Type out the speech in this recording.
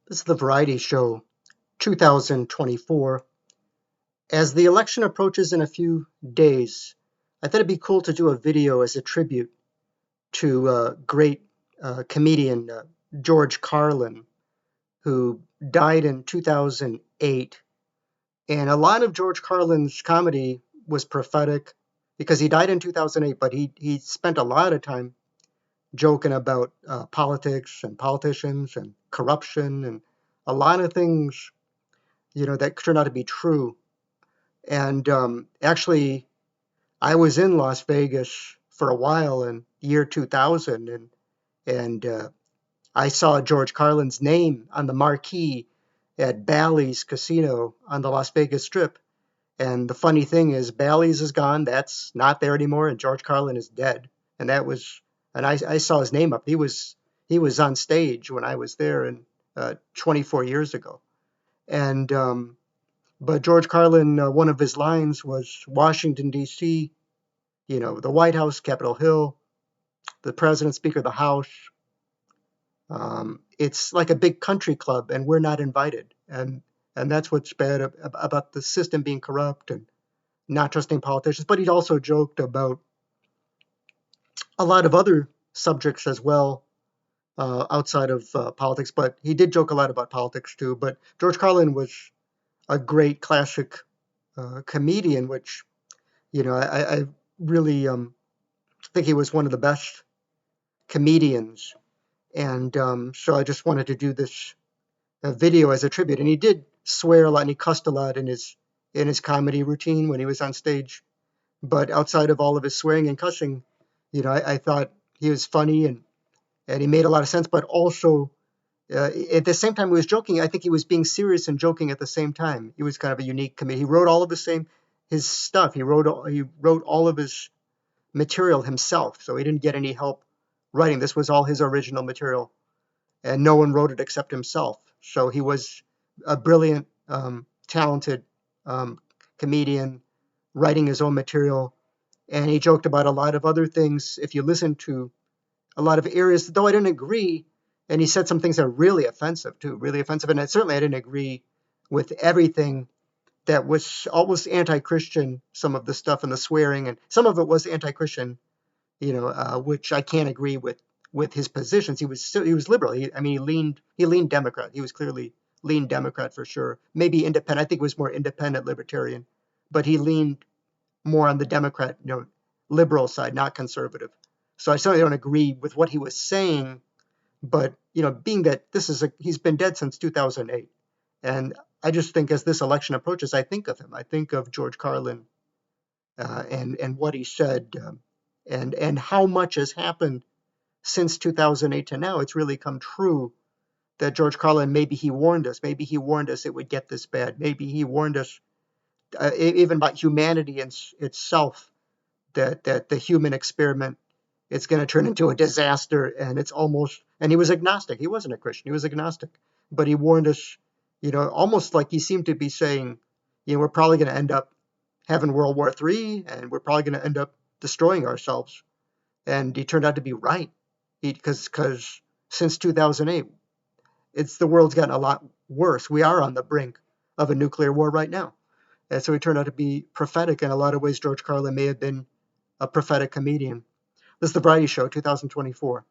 This is the Variety Show 2024. As the election approaches in a few days, I thought it'd be cool to do a video as a tribute to great comedian George Carlin, who died in 2008. And a lot of George Carlin's comedy was prophetic because he died in 2008, but he spent a lot of time joking about politics and politicians and corruption and a lot of things that turned out to be true. And actually, I was in Las Vegas for a while in year 2000, and I saw George Carlin's name on the marquee at Bally's Casino on the Las Vegas Strip. And the funny thing is, Bally's is gone; that's not there anymore, and George Carlin is dead. And I saw his name up. He was on stage when I was there, 24 years ago. And But George Carlin, one of his lines was Washington, D.C., the White House, Capitol Hill, the President, Speaker of the House. It's like a big country club, and we're not invited. And that's what's bad about the system being corrupt and not trusting politicians. But he'd also joked about a lot of other subjects as well outside of politics. But he did joke a lot about politics too. But George Carlin was a great classic comedian, which I really think he was one of the best comedians, and so I just wanted to do this video as a tribute. And he did swear a lot, and he cussed a lot in his comedy routine when he was on stage. But outside of all of his swearing and cussing, I thought he was funny and he made a lot of sense. But also at the same time he was joking, I think he was being serious and joking at the same time. He was kind of a unique comedian. He wrote all of his stuff. He wrote all of his material himself, so he didn't get any help writing. This was all his original material, and no one wrote it except himself. So he was a brilliant, talented comedian, writing his own material, and he joked about a lot of other things. If you listen to a lot of areas, though I didn't agree, and he said some things that are really offensive too, really offensive, and certainly I didn't agree with everything that was almost anti-Christian, some of the stuff and the swearing, and some of it was anti-Christian, which I can't agree with his positions. He was liberal. He leaned Democrat. He was clearly leaned Democrat for sure. Maybe independent. I think it was more independent libertarian, but he leaned more on the Democrat, liberal side, not conservative. So I certainly don't agree with what he was saying, but being that he's been dead since 2008, and I just think as this election approaches, I think of him. I think of George Carlin and what he said, and how much has happened since 2008 to now. It's really come true that George Carlin, maybe he warned us. Maybe he warned us it would get this bad. Maybe he warned us even about humanity itself, that the human experiment, it's going to turn into a disaster, and and he was agnostic. He wasn't a Christian. He was agnostic, but he warned us, almost like he seemed to be saying, we're probably going to end up having World War III, and we're probably going to end up destroying ourselves. And he turned out to be right, because since 2008, the world's gotten a lot worse. We are on the brink of a nuclear war right now. And so he turned out to be prophetic in a lot of ways. George Carlin may have been a prophetic comedian. This is the Variety Show 2024.